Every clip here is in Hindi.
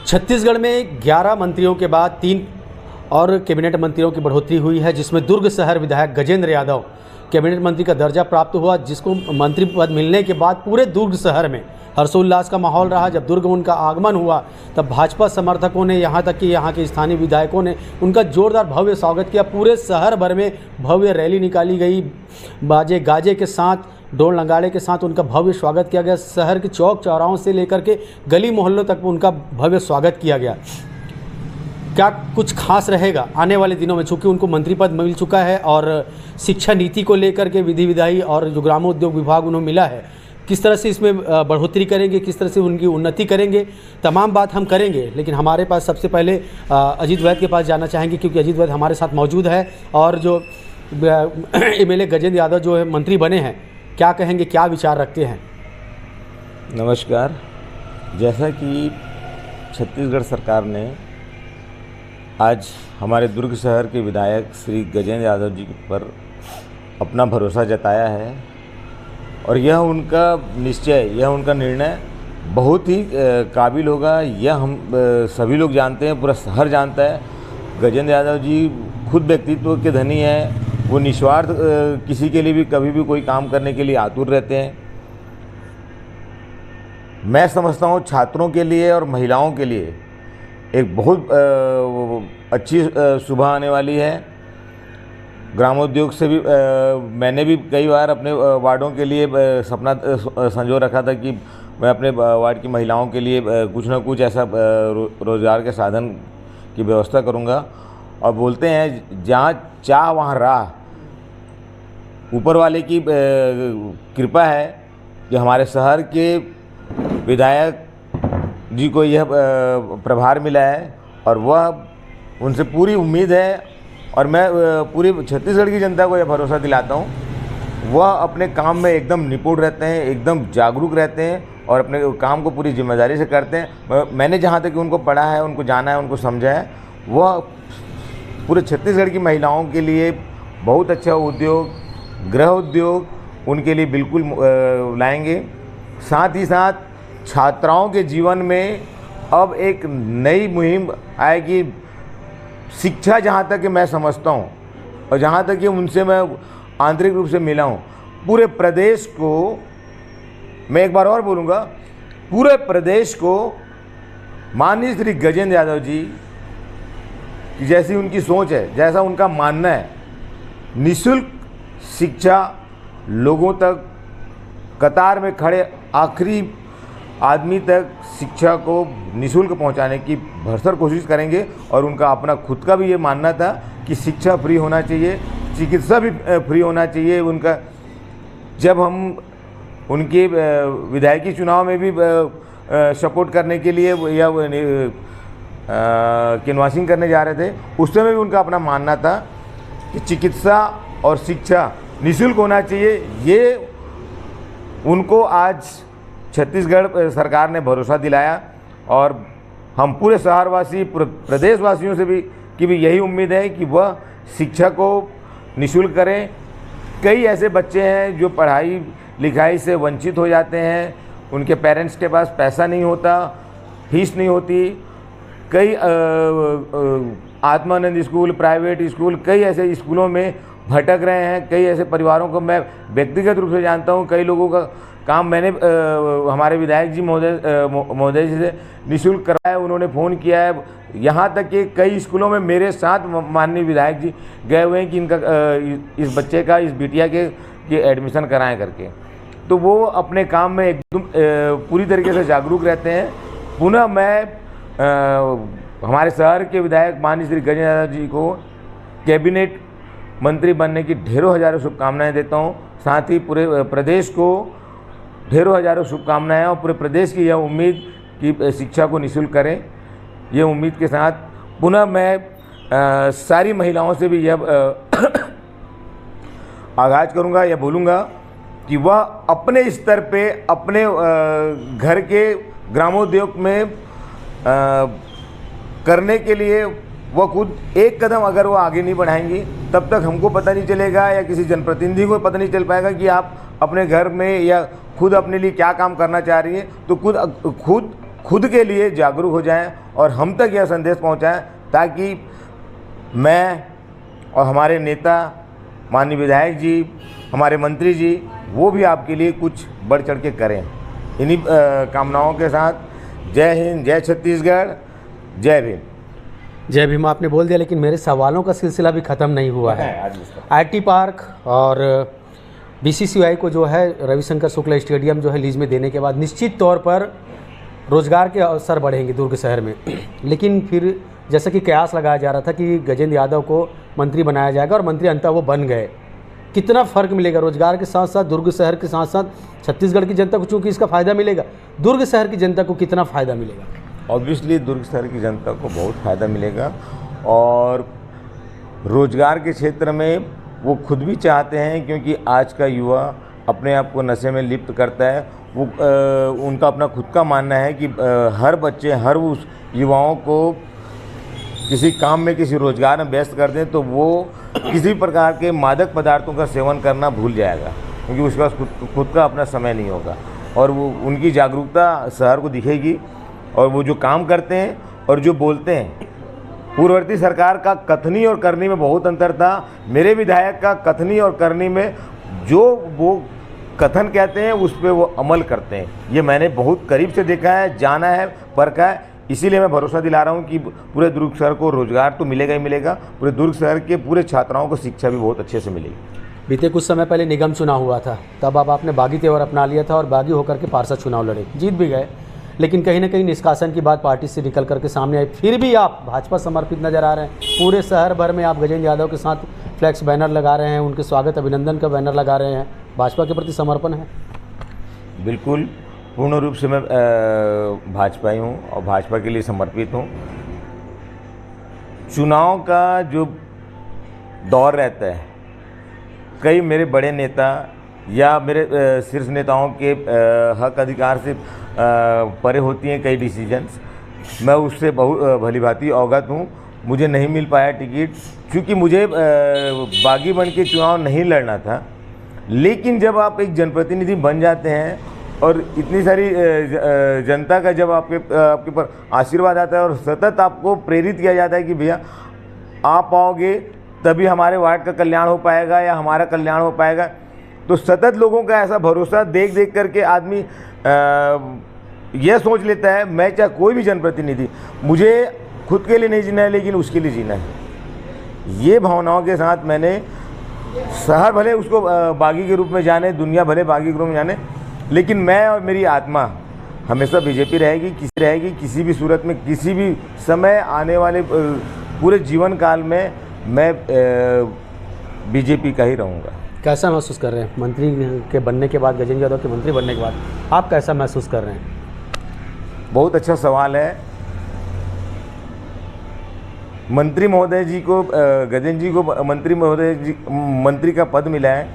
छत्तीसगढ़ में 11 मंत्रियों के बाद 3 और कैबिनेट मंत्रियों की बढ़ोतरी हुई है, जिसमें दुर्ग शहर विधायक गजेंद्र यादव कैबिनेट मंत्री का दर्जा प्राप्त हुआ, जिसको मंत्री पद मिलने के बाद पूरे दुर्ग शहर में हर्षोल्लास का माहौल रहा। जब दुर्ग उनका आगमन हुआ तब भाजपा समर्थकों ने यहाँ तक कि यहाँ के स्थानीय विधायकों ने उनका जोरदार भव्य स्वागत किया। पूरे शहर भर में भव्य रैली निकाली गई, बाजे गाजे के साथ, ढोल नगाड़े के साथ उनका भव्य स्वागत किया गया। शहर के चौक चौराहों से लेकर के गली मोहल्लों तक उनका भव्य स्वागत किया गया। क्या कुछ खास रहेगा आने वाले दिनों में, चूँकि उनको मंत्री पद मिल चुका है और शिक्षा नीति को लेकर के विधि विधायी और जो ग्रामोद्योग विभाग उन्हें मिला है, किस तरह से इसमें बढ़ोतरी करेंगे, किस तरह से उनकी उन्नति करेंगे, तमाम बात हम करेंगे। लेकिन हमारे पास सबसे पहले अजीत वैद्य के पास जाना चाहेंगे, क्योंकि अजीत वैद्य हमारे साथ मौजूद है और जो एमएलए गजेंद्र यादव जो है मंत्री बने हैं, क्या कहेंगे, क्या विचार रखते हैं? नमस्कार। जैसा कि छत्तीसगढ़ सरकार ने आज हमारे दुर्ग शहर के विधायक श्री गजेंद्र यादव जी पर अपना भरोसा जताया है और यह उनका निश्चय, यह उनका निर्णय बहुत ही काबिल होगा, यह हम सभी लोग जानते हैं, पूरा शहर जानता है। गजेंद्र यादव जी खुद व्यक्तित्व के धनी हैं, वो निस्वार्थ किसी के लिए भी कभी भी कोई काम करने के लिए आतुर रहते हैं। मैं समझता हूँ छात्रों के लिए और महिलाओं के लिए एक बहुत अच्छी सुबह आने वाली है। ग्रामोद्योग से भी मैंने भी कई बार अपने वार्डों के लिए सपना संजो रखा था कि मैं अपने वार्ड की महिलाओं के लिए कुछ ना कुछ ऐसा रोज़गार के साधन की व्यवस्था करूंगा। और बोलते हैं जहाँ चाह वहाँ राह। ऊपर वाले की कृपा है कि हमारे शहर के विधायक जी को यह प्रभार मिला है और वह उनसे पूरी उम्मीद है और मैं पूरी छत्तीसगढ़ की जनता को यह भरोसा दिलाता हूँ, वह अपने काम में एकदम निपुण रहते हैं, एकदम जागरूक रहते हैं और अपने काम को पूरी जिम्मेदारी से करते हैं। मैंने जहाँ तक उनको पढ़ा है, उनको जाना है, उनको समझा है, वह पूरे छत्तीसगढ़ की महिलाओं के लिए बहुत अच्छा उद्योग, गृह उद्योग उनके लिए बिल्कुल लाएंगे। साथ ही साथ छात्राओं के जीवन में अब एक नई मुहिम आएगी। शिक्षा जहाँ तक कि मैं समझता हूँ और जहाँ तक कि उनसे मैं आंतरिक रूप से मिला हूँ, पूरे प्रदेश को, मैं एक बार और बोलूँगा, पूरे प्रदेश को माननीय श्री गजेंद्र यादव जी की जैसी उनकी सोच है, जैसा उनका मानना है, निःशुल्क शिक्षा लोगों तक, कतार में खड़े आखिरी आदमी तक शिक्षा को निःशुल्क पहुंचाने की भरसक कोशिश करेंगे। और उनका अपना खुद का भी ये मानना था कि शिक्षा फ्री होना चाहिए, चिकित्सा भी फ्री होना चाहिए। उनका जब हम उनके विधायकी चुनाव में भी सपोर्ट करने के लिए या कैनवासिंग करने जा रहे थे, उस समय भी उनका अपना मानना था कि चिकित्सा और शिक्षा निःशुल्क होना चाहिए। ये उनको आज छत्तीसगढ़ सरकार ने भरोसा दिलाया और हम पूरे शहरवासी, पूरे प्रदेशवासियों से भी की भी यही उम्मीद है कि वह शिक्षा को निःशुल्क करें। कई ऐसे बच्चे हैं जो पढ़ाई लिखाई से वंचित हो जाते हैं, उनके पेरेंट्स के पास पैसा नहीं होता, फीस नहीं होती। कई आत्मानंद स्कूल, प्राइवेट स्कूल, कई ऐसे स्कूलों में भटक रहे हैं। कई ऐसे परिवारों को मैं व्यक्तिगत रूप से जानता हूं। कई लोगों का काम मैंने हमारे विधायक जी महोदय जी से निःशुल्क करवाया, उन्होंने फ़ोन किया है। यहाँ तक कि कई स्कूलों में मेरे साथ माननीय विधायक जी गए हुए हैं कि इनका इस बच्चे का, इस बिटिया के एडमिशन कराएं करके। तो वो अपने काम में एकदम पूरी तरीके से जागरूक रहते हैं। पुनः मैं हमारे शहर के विधायक माननीय श्री गजेंद्र यादव जी को कैबिनेट मंत्री बनने की ढेरों हजारों शुभकामनाएं देता हूं। साथ ही पूरे प्रदेश को ढेरों हजारों शुभकामनाएं और पूरे प्रदेश की यह उम्मीद कि शिक्षा को निःशुल्क करें। ये उम्मीद के साथ पुनः मैं सारी महिलाओं से भी यह आगाज करूंगा, यह बोलूँगा कि वह अपने स्तर पे, अपने घर के ग्रामोद्योग में करने के लिए वह खुद एक कदम अगर वो आगे नहीं बढ़ाएंगी, तब तक हमको पता नहीं चलेगा या किसी जनप्रतिनिधि को पता नहीं चल पाएगा कि आप अपने घर में या खुद अपने लिए क्या काम करना चाह रही है। तो खुद खुद के लिए जागरूक हो जाएं और हम तक यह संदेश पहुंचाएं, ताकि मैं और हमारे नेता माननीय विधायक जी, हमारे मंत्री जी, वो भी आपके लिए कुछ बढ़ चढ़ के करें। इन्हीं कामनाओं के साथ जय हिंद, जय छत्तीसगढ़, जय भीम। जय भीम आपने बोल दिया, लेकिन मेरे सवालों का सिलसिला भी ख़त्म नहीं हुआ है। IT पार्क और BCCI को जो है रविशंकर शुक्ला स्टेडियम जो है लीज में देने के बाद निश्चित तौर पर रोजगार के अवसर बढ़ेंगे दुर्ग शहर में। लेकिन फिर जैसा कि कयास लगाया जा रहा था कि गजेंद्र यादव को मंत्री बनाया जाएगा और मंत्री अंततः वो बन गए, कितना फ़र्क मिलेगा रोजगार के साथ साथ दुर्ग शहर के साथ साथ छत्तीसगढ़ की जनता को, चूँकि इसका फ़ायदा मिलेगा, दुर्ग शहर की जनता को कितना फ़ायदा मिलेगा? ऑब्वियसली दुर्ग शहर की जनता को बहुत फ़ायदा मिलेगा और रोजगार के क्षेत्र में वो खुद भी चाहते हैं, क्योंकि आज का युवा अपने आप को नशे में लिप्त करता है। वो उनका अपना खुद का मानना है कि हर बच्चे, हर उस युवाओं को किसी काम में, किसी रोजगार में व्यस्त कर दें तो वो किसी प्रकार के मादक पदार्थों का सेवन करना भूल जाएगा, क्योंकि उसके पास खुद का अपना समय नहीं होगा और वो उनकी जागरूकता शहर को दिखेगी। और वो जो काम करते हैं और जो बोलते हैं, पूर्ववर्ती सरकार का कथनी और करनी में बहुत अंतर था। मेरे विधायक का कथनी और करनी में जो वो कथन कहते हैं उस पर वो अमल करते हैं। ये मैंने बहुत करीब से देखा है, जाना है, परखा है। इसीलिए मैं भरोसा दिला रहा हूँ कि पूरे दुर्ग शहर को रोजगार तो मिलेगा ही मिलेगा, पूरे दुर्ग शहर के पूरे छात्राओं को शिक्षा भी बहुत अच्छे से मिलेगी। बीते कुछ समय पहले निगम चुनाव हुआ था, तब अब आपने बागी तेवर अपना लिया था और बागी होकर के पार्षद चुनाव लड़े, जीत भी गए, लेकिन कहीं ना कहीं निष्कासन की बात पार्टी से निकल करके सामने आई। फिर भी आप भाजपा समर्पित नजर आ रहे हैं। पूरे शहर भर में आप गजेंद्र यादव के साथ फ्लैक्स बैनर लगा रहे हैं, उनके स्वागत अभिनंदन का बैनर लगा रहे हैं। भाजपा के प्रति समर्पण है? बिल्कुल, पूर्ण रूप से मैं भाजपाई हूँ और भाजपा के लिए समर्पित हूँ। चुनाव का जो दौर रहता है, कई मेरे बड़े नेता या मेरे शीर्ष नेताओं के हक अधिकार से परे होती हैं कई डिसीजंस। मैं उससे बहुत भलीभांति अवगत हूँ। मुझे नहीं मिल पाया टिकट, क्योंकि मुझे बागी बन के चुनाव नहीं लड़ना था। लेकिन जब आप एक जनप्रतिनिधि बन जाते हैं और इतनी सारी जनता का जब आपके ऊपर आशीर्वाद आता है और सतत आपको प्रेरित किया जाता है कि भैया आप आओगे तभी हमारे वार्ड का कल्याण हो पाएगा या हमारा कल्याण हो पाएगा, तो सतत लोगों का ऐसा भरोसा देख देख करके आदमी यह सोच लेता है, मैं चाहे कोई भी जनप्रतिनिधि, मुझे खुद के लिए नहीं जीना है लेकिन उसके लिए जीना है। ये भावनाओं के साथ मैंने शहर भले उसको बागी के रूप में जाने, दुनिया भले बागी के रूप में जाने, लेकिन मैं और मेरी आत्मा हमेशा बीजेपी रहेगी, किसी भी सूरत में, किसी भी समय आने वाले पूरे जीवन काल में मैं बीजेपी का ही रहूँगा। कैसा महसूस कर रहे हैं मंत्री के बनने के बाद, गजेंद्र यादव के मंत्री बनने के बाद आप कैसा महसूस कर रहे हैं? बहुत अच्छा सवाल है। मंत्री महोदय जी को, गजेंद्र जी को मंत्री का पद मिला है।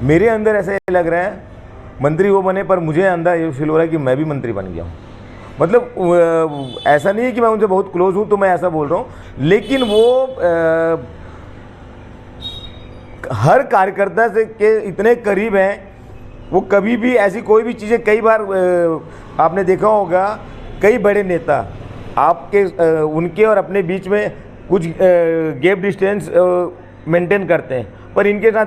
मेरे अंदर ऐसा लग रहा है मंत्री वो बने, पर मुझे अंदर ये फील हो रहा है कि मैं भी मंत्री बन गया हूँ। मतलब ऐसा नहीं है कि मैं उनसे बहुत क्लोज हूँ तो मैं ऐसा बोल रहा हूँ, लेकिन वो हर कार्यकर्ता से के इतने करीब हैं। वो कभी भी ऐसी कोई भी चीज़ें, कई बार आपने देखा होगा कई बड़े नेता आपके उनके और अपने बीच में कुछ गैप डिस्टेंस मेंटेन करते हैं, पर इनके साथ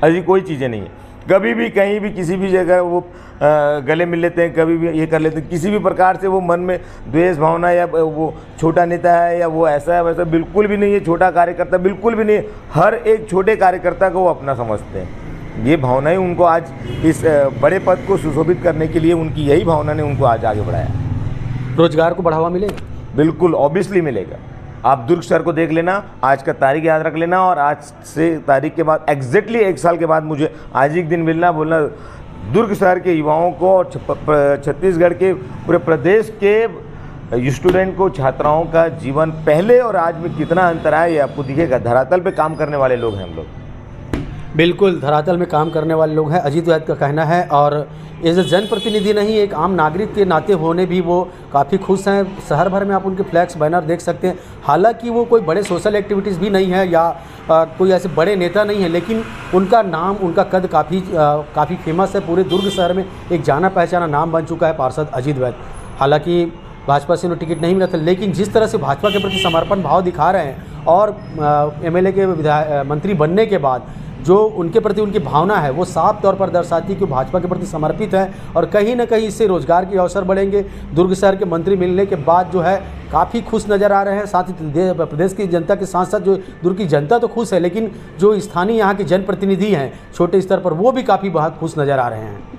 ऐसी कोई चीज़ें नहीं है। कभी भी कहीं भी किसी भी जगह वो गले मिल लेते हैं, कभी भी ये कर लेते हैं। किसी भी प्रकार से वो मन में द्वेष भावना या वो छोटा नेता है या वो ऐसा है वैसा बिल्कुल भी नहीं है, छोटा कार्यकर्ता बिल्कुल भी नहीं है। हर एक छोटे कार्यकर्ता को वो अपना समझते हैं। ये भावनाएं उनको आज इस बड़े पद को सुशोभित करने के लिए, उनकी यही भावना ने उनको आज आगे बढ़ाया। रोजगार को बढ़ावा मिलेगा? बिल्कुल, ऑब्वियसली मिलेगा। आप दुर्ग शहर को देख लेना, आज का तारीख याद रख लेना और आज से तारीख के बाद एग्जैक्टली 1 साल के बाद मुझे आज एक दिन मिलना, बोलना दुर्ग शहर के युवाओं को और छत्तीसगढ़ के पूरे प्रदेश के स्टूडेंट को, छात्राओं का जीवन पहले और आज में कितना अंतर है ये आपको दिखेगा। धरातल पे काम करने वाले लोग हैं हम लोग। बिल्कुल, धरातल में काम करने वाले लोग हैं, अजीत वैद का कहना है। और एज ए जनप्रतिनिधि नहीं, एक आम नागरिक के नाते होने भी वो काफ़ी खुश हैं। शहर भर में आप उनके फ्लैक्स बैनर देख सकते हैं। हालांकि वो कोई बड़े सोशल एक्टिविटीज़ भी नहीं है या कोई ऐसे बड़े नेता नहीं है, लेकिन उनका नाम, उनका कद काफ़ी फेमस है। पूरे दुर्ग शहर में एक जाना पहचाना नाम बन चुका है पार्षद अजीत वैद्य। हालांकि भाजपा से उन्हें टिकट नहीं मिला था, लेकिन जिस तरह से भाजपा के प्रति समर्पण भाव दिखा रहे हैं और एमएलए के मंत्री बनने के बाद जो उनके प्रति उनकी भावना है, वो साफ तौर पर दर्शाती है कि भाजपा के प्रति समर्पित है और कहीं ना कहीं इससे रोजगार के अवसर बढ़ेंगे। दुर्ग शहर के मंत्री मिलने के बाद जो है काफ़ी खुश नज़र आ रहे हैं। साथ ही प्रदेश की जनता के साथ साथ जो दुर्ग की जनता तो खुश है, लेकिन जो स्थानीय यहाँ के जनप्रतिनिधि हैं छोटे स्तर पर, वो भी काफ़ी बहुत खुश नज़र आ रहे हैं।